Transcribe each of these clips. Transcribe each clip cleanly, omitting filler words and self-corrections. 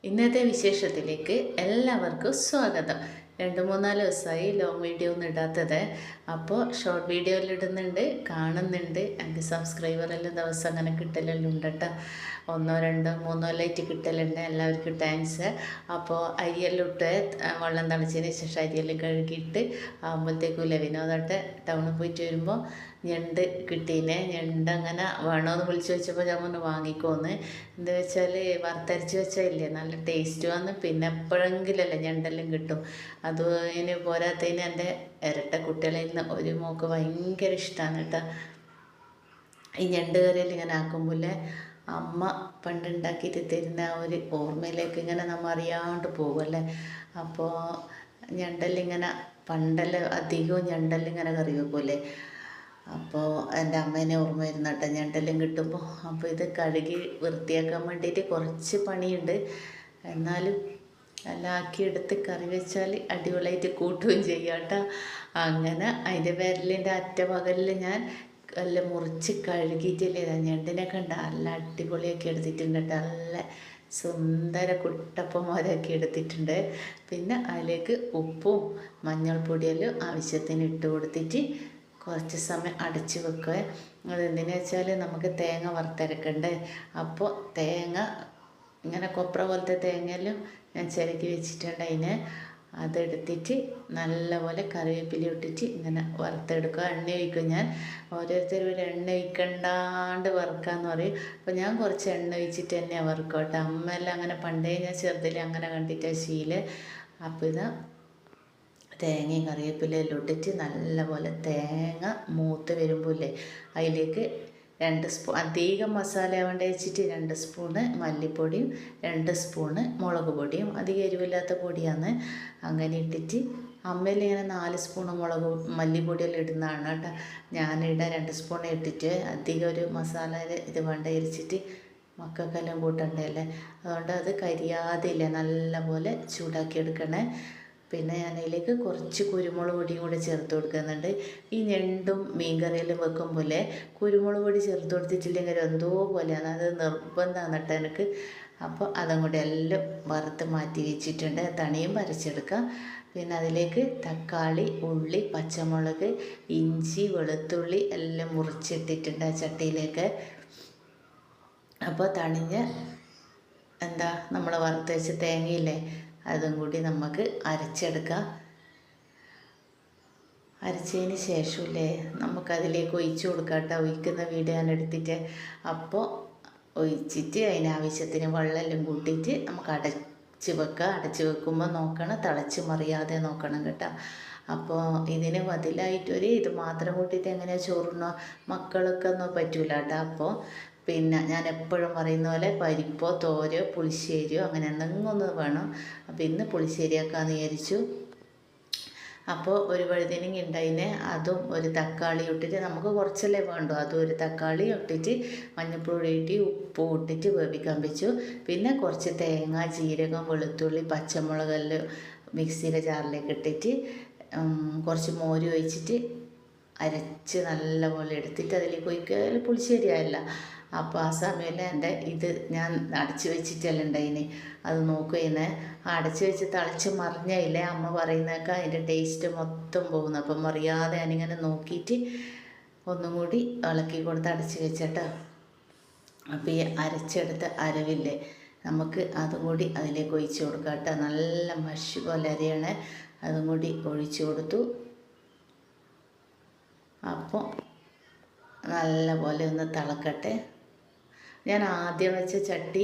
ഇന്നത്തെ വിശേഷത്തിലേക്ക് എല്ലാവർക്കും സ്വാഗതം. 2-3 ദിവസമായി ലോങ് വീഡിയോ ഒന്നും ഇടാത്തത്. അപ്പോൾ ഷോർട്ട് വീഡിയോയിൽ ഇടുന്നുണ്ട്, കാണുന്നുണ്ട്. എനിക്ക് സബ്സ്ക്രൈബറെല്ലാം ദിവസം അങ്ങനെ കിട്ടലെല്ലാം ഉണ്ട് കേട്ടോ. 1, 2, 3 ലൈറ്റ് കിട്ടലുണ്ട്. എല്ലാവർക്കും താങ്ക്സ്. അപ്പോൾ അരിയെല്ലാം ഇട്ട് വെള്ളം തളിച്ചതിന് ശേഷം അരിയെല്ലാം കഴുകിയിട്ട് ആകുമ്പോഴത്തേക്കും വിനോദമായിട്ട് ടൗണിൽ പോയിട്ട് വരുമ്പോൾ ഞണ്ട് കിട്ടീനെ. ഞണ്ട് അങ്ങനെ വേണമെന്ന് വിളിച്ച് വെച്ചപ്പോൾ ഞാൻ ഒന്ന് വാങ്ങിക്കോന്ന്. എന്താ വെച്ചാൽ വറുത്തരച്ച് വെച്ചാൽ ഇല്ലേ നല്ല ടേസ്റ്റ് വന്ന്. പിന്നെ എപ്പോഴെങ്കിലല്ലേ ഞണ്ടെല്ലാം കിട്ടും. അത് അതിന് പോരാത്തതിന് എൻ്റെ ഇരട്ട കുട്ടികളിൽ നിന്ന് ഒരു മോക്ക് ഭയങ്കര ഇഷ്ടമാണ് കേട്ടോ ഈ ഞണ്ട് കറിയിൽ ഇങ്ങനെ ആക്കുമ്പോൾ. അമ്മ പണ്ടുണ്ടാക്കിയിട്ട് തരുന്ന ആ ഒരു ഓർമ്മയിലേക്ക് ഇങ്ങനെ നമ്മൾ അറിയാണ്ട് പോകുമല്ലേ. അപ്പോൾ ഞണ്ടെല്ലാം ഇങ്ങനെ പണ്ടെല്ലാം അധികവും ഞണ്ടെല്ലാം ഇങ്ങനെ കറി വെക്കൂലേ. അപ്പോൾ എൻ്റെ അമ്മേനെ ഓർമ്മ വരുന്ന കേട്ടോ ഞണ്ടെല്ലാം കിട്ടുമ്പോൾ. അപ്പോൾ ഇത് കഴുകി വൃത്തിയാക്കാൻ വേണ്ടിയിട്ട് കുറച്ച് പണിയുണ്ട്. എന്നാലും എല്ലാം ആക്കിയെടുത്ത് കറി വെച്ചാൽ അടിപൊളിയായിട്ട് കൂട്ടുകയും ചെയ്യാം കേട്ടോ. അങ്ങനെ അതിൻ്റെ വിരലിൻ്റെ അറ്റ പകലിൽ ഞാൻ എല്ലാം മുറിച്ച് കഴുകിയിട്ടില്ലേ ഞണ്ടിനെ കണ്ട നല്ല അടിപൊളിയാക്കി എടുത്തിട്ടുണ്ട് കേട്ടോ. നല്ല സുന്ദര കുട്ടപ്പന്മാരാക്കി എടുത്തിട്ടുണ്ട്. പിന്നെ അതിലേക്ക് ഉപ്പും മഞ്ഞൾപ്പൊടിയെല്ലാം ആവശ്യത്തിന് ഇട്ട് കൊടുത്തിട്ട് കുറച്ച് സമയം അടച്ച് വെക്കുക. അതെന്തിനാ വെച്ചാൽ നമുക്ക് തേങ്ങ വറുത്തരക്കണ്ടേ. അപ്പോൾ തേങ്ങ ഇങ്ങനെ കൊപ്ര പോലത്തെ തേങ്ങയെല്ലാം ഞാൻ ചിരകി വെച്ചിട്ടുണ്ട്. അതെടുത്തിട്ട് നല്ലപോലെ കറിവേപ്പില ഇട്ടിട്ട് ഇങ്ങനെ വറുത്തെടുക്കുക. എണ്ണ ഒഴിക്കും ഞാൻ. ഓരോരുത്തരും ഒരു എണ്ണ ഒഴിക്കണ്ടാണ്ട് വറുക്കാമെന്ന് പറയും. അപ്പോൾ ഞാൻ കുറച്ച് എണ്ണ ഒഴിച്ചിട്ട് തന്നെയാണ് വറുക്കുക കേട്ടോ. അമ്മയെല്ലാം അങ്ങനെ പണ്ടേ ഞാൻ ചെറുതിൽ അങ്ങനെ കണ്ടിട്ടാണ് ശീലം. അപ്പോൾ ഇതാ തേങ്ങയും കറിവേപ്പിലയെല്ലാം ഇട്ടിട്ട് നല്ലപോലെ തേങ്ങ മൂത്ത് വരുമ്പോഴേ അതിലേക്ക് 2 സ്പൂൺ അധികം മസാല ആവേണ്ട വെച്ചിട്ട് 2 സ്പൂണ് മല്ലിപ്പൊടിയും 2 സ്പൂണ് മുളക് പൊടിയും, അധികം എരിവില്ലാത്ത പൊടിയാണ്. അങ്ങനെ ഇട്ടിട്ട് അമ്മയിൽ ഇങ്ങനെ 4 സ്പൂണ് മല്ലിപ്പൊടിയെല്ലാം ഇടുന്നതാണ് കേട്ടോ. ഞാനിടാൻ 2 സ്പൂൺ ഇട്ടിട്ട് അധികം ഒരു മസാല ഇത് വേണ്ട ഇരിച്ചിട്ട് മക്കൾക്കെല്ലാം കൂട്ടണ്ടല്ലേ. അതുകൊണ്ട് അത് കരിയാതില്ല നല്ലപോലെ ചൂടാക്കി എടുക്കണേ. പിന്നെ ഞാൻ അതിലേക്ക് കുറച്ച് കുരുമുളക് പൊടിയും കൂടെ ചേർത്ത് കൊടുക്കുന്നുണ്ട്. ഈ ഞണ്ടും മീൻ കറിയെല്ലാം വെക്കുമ്പോൾ കുരുമുളക് പൊടി ചേർത്ത് കൊടുത്തിട്ടില്ലെങ്കിൽ എന്തോ പോലെയാണ്, അത് നിർബന്ധമാണ് കേട്ടോ എനിക്ക്. അപ്പോൾ അതും കൂടെ എല്ലാം വറുത്ത് മാറ്റി വെച്ചിട്ടുണ്ട്. തണിയും അരച്ചെടുക്കാം. പിന്നെ അതിലേക്ക് തക്കാളി, ഉള്ളി, പച്ചമുളക്, ഇഞ്ചി, വെളുത്തുള്ളി എല്ലാം മുറിച്ചിട്ടിട്ടുണ്ട് ആ ചട്ടിയിലേക്ക്. അപ്പോൾ തണിഞ്ഞ നമ്മൾ വറുത്ത് വെച്ച തേങ്ങയില്ലേ അതും കൂടി നമുക്ക് അരച്ചെടുക്കാം. അരച്ചതിന് ശേഷമില്ലേ നമുക്കതിലേക്ക് ഒഴിച്ച് കൊടുക്കാം കേട്ടോ. ഒഴിക്കുന്ന വീഡിയോ ഞാൻ എടുത്തിട്ട് അപ്പോൾ ഒഴിച്ചിട്ട് അതിനാവശ്യത്തിന് വെള്ളമെല്ലാം കൂട്ടിയിട്ട് നമുക്ക് അടച്ച് വെക്കുക. അടച്ച് വെക്കുമ്പോൾ നോക്കണം തിളച്ച് മറിയാതെ നോക്കണം കേട്ടോ. അപ്പോൾ ഇതിന് ബദലായിട്ടൊരു ഇത് മാത്രം കൂട്ടിയിട്ട് എങ്ങനെയാണ് ചോറുണ്ണോ മക്കളൊക്കെ ഒന്നും പറ്റൂല കേട്ടോ. അപ്പോൾ പിന്നെ ഞാൻ എപ്പോഴും പറയുന്ന പോലെ പരിപ്പോ തോരയോ പുളിശ്ശേരിയോ അങ്ങനെ എന്തെങ്കിലും ഒന്ന് വേണം. അപ്പോൾ ഇന്ന് പുളിശ്ശേരിയാക്കാമെന്ന് വിചാരിച്ചു. അപ്പോൾ ഒരു വഴുതനങ്ങ ഉണ്ടായിനെ, അതും ഒരു തക്കാളി ഇട്ടിട്ട് നമുക്ക് കുറച്ചല്ലേ വേണ്ടു, അതും ഒരു തക്കാളി ഇട്ടിട്ട് മഞ്ഞൾപ്പൊടി ഇട്ട് ഉപ്പ് ഇട്ടിട്ട് വേവിക്കാൻ വെച്ചു. പിന്നെ കുറച്ച് തേങ്ങ, ജീരകം, വെളുത്തുള്ളി, പച്ചമുളകെല്ലാം മിക്സിയിലെ ജാറിലേക്ക് ഇട്ടിട്ട് കുറച്ച് മോര് ഒഴിച്ചിട്ട് അരച്ച് നല്ലപോലെ എടുത്തിട്ട് അതിലേക്ക് ഒഴിക്കുക. പുളിശ്ശേരിയായല്ല. അപ്പോൾ ആ സമയത്ത് എൻ്റെ ഇത് ഞാൻ അടച്ച് വെച്ചിട്ടല്ല ഉണ്ടായിന്. അത് നോക്കുകയെന്ന് അടച്ച് വെച്ച് തിളച്ച് മറിഞ്ഞില്ലേ അമ്മ പറയുന്നതൊക്കെ അതിൻ്റെ ടേസ്റ്റ് മൊത്തം പോകുന്നു. അപ്പം മറിയാതെ ഞാനിങ്ങനെ നോക്കിയിട്ട് ഒന്നും കൂടി ഇളക്കി കൊടുത്ത് അടച്ച് വെച്ചിട്ടോ. അപ്പോൾ ഈ അരച്ചെടുത്ത അരവില്ലേ നമുക്ക് അതും കൂടി അതിലേക്ക് ഒഴിച്ച് കൊടുക്കാം കേട്ടോ. നല്ല മഷി പോലെ അരയാണ്. അതും കൂടി ഒഴിച്ച് കൊടുത്തു. അപ്പോൾ നല്ല പോലെ ഒന്ന് തിളക്കട്ടെ. ഞാൻ ആദ്യം വെച്ച ചട്ടി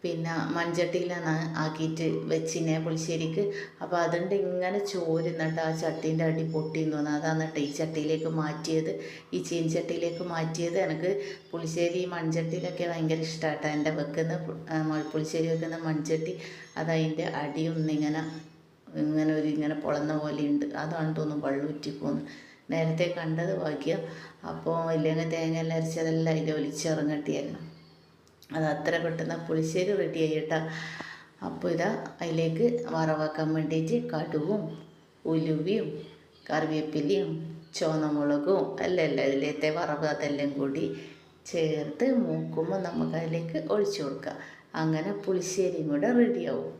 പിന്നെ മൺചട്ടിയിലാണ് ആക്കിയിട്ട് വെച്ചിനെ പുളിശ്ശേരിക്ക്. അപ്പോൾ അതുകൊണ്ട് ഇങ്ങനെ ചോരുന്നുണ്ട്. ആ ചട്ടീൻ്റെ അടി പൊട്ടിയെന്ന് തോന്നുന്നു. അതാണ് കേട്ടോ ഈ ചട്ടിയിലേക്ക് മാറ്റിയത്, ഈ ചീൻചട്ടിയിലേക്ക് മാറ്റിയത്. എനിക്ക് പുളിശ്ശേരി മൺചട്ടിയിലൊക്കെ ഭയങ്കര ഇഷ്ടമാട്ടോ. എൻ്റെ പുളിശ്ശേരി വെക്കുന്ന മൺചട്ടി അതതിൻ്റെ അടിയൊന്നിങ്ങനെ ഇങ്ങനെ പൊളന്ന പോലെയുണ്ട്. അതാണ് തോന്നുന്നു വെള്ളം ഉറ്റിപ്പോന്ന്. നേരത്തെ കണ്ടത് ഭാഗ്യം. അപ്പോൾ ഇല്ലെങ്കിൽ തേങ്ങ എല്ലാം അരച്ചതെല്ലാം അതിൻ്റെ ഒലിച്ചിറങ്ങട്ടിയായിരുന്നു. അത് അത്ര പെട്ടെന്ന് പുളിശ്ശേരി റെഡിയായി കേട്ടോ. അപ്പോൾ ഇതാ അതിലേക്ക് വറവാക്കാൻ വേണ്ടിയിട്ട് കടുവും ഉലുവയും കറിവേപ്പിലയും ചുവന്നമുളകും എല്ലാം ഇതിലത്തെ വറവ് അതെല്ലാം കൂടി ചേർത്ത് മൂക്കുമ്പോൾ നമുക്ക് അതിലേക്ക് ഒഴിച്ചു കൊടുക്കാം. അങ്ങനെ പുളിശ്ശേരിയും കൂടെ റെഡിയാവും.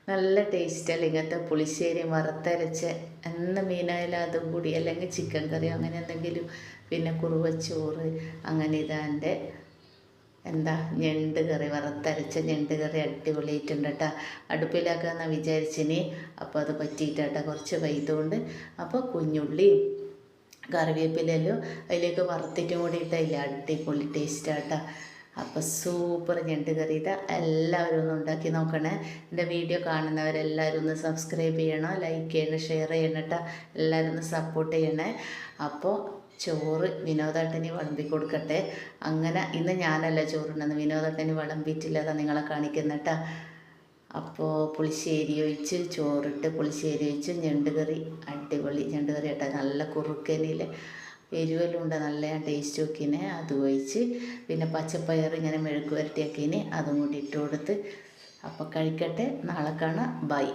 നല്ല ടേസ്റ്റല്ല ഇങ്ങനത്തെ പുളിശ്ശേരി വറുത്തരച്ച് എന്ന മീനായാലും അതും കൂടി, അല്ലെങ്കിൽ ചിക്കൻ കറി അങ്ങനെ എന്തെങ്കിലും, പിന്നെ കുറുവച്ചോറ് അങ്ങനെ ഇതാൻ്റെ എന്താ ഞണ്ട് കറി, വറുത്തരച്ച ഞണ്ട് കറി അടിപൊളിയായിട്ടുണ്ട് കേട്ടോ. അടുപ്പിലാക്കാമെന്ന് വിചാരിച്ചിനി, അപ്പോൾ അത് പറ്റിയിട്ടാട്ടോ കുറച്ച് വൈദ്യുണ്ട്. അപ്പോൾ കുഞ്ഞുള്ളിയും കറിവേപ്പിലെല്ലാം അതിലേക്ക് വറുത്തിട്ടും കൂടി ഇട്ടില്ല, അടിപൊളി ടേസ്റ്റാട്ടോ. അപ്പോൾ സൂപ്പർ ഞണ്ട് കറി ഇതാ. എല്ലാവരും ഒന്ന് ഉണ്ടാക്കി നോക്കണേ. എൻ്റെ വീഡിയോ കാണുന്നവരെല്ലാവരും ഒന്ന് സബ്സ്ക്രൈബ് ചെയ്യണം, ലൈക്ക് ചെയ്യണം, ഷെയർ ചെയ്യണം കേട്ടോ. എല്ലാവരും ഒന്ന് സപ്പോർട്ട് ചെയ്യണേ. അപ്പോൾ ചോറ് വിനോദേട്ടന് വിളമ്പി കൊടുക്കട്ടെ. അങ്ങനെ ഇന്ന് ഞാനല്ല ചോറുണ്ടെന്ന്, വിനോദേട്ടന് വിളമ്പിയിട്ടില്ല, അതാ നിങ്ങളെ കാണിക്കുന്ന കേട്ടോ. അപ്പോൾ പുളിശ്ശേരി ഒഴിച്ച് ചോറിട്ട് പുളിശ്ശേരി ഒഴിച്ച് ഞണ്ട് കറി, അടിപൊളി ഞണ്ട് കറി കേട്ടോ. നല്ല കുറുക്കനിൽ എരിവെല്ലാം ഉണ്ട്, നല്ല ടേസ്റ്റ് നോക്കിനെ. അത് ഒഴിച്ച് പിന്നെ പച്ചപ്പയർ ഇങ്ങനെ മെഴുക്ക് വരട്ടിയാക്കിനെ അതും കൂടി ഇട്ട് കൊടുത്ത്. അപ്പോൾ കഴിക്കട്ടെ. നാളെ കാണാം. ബൈ.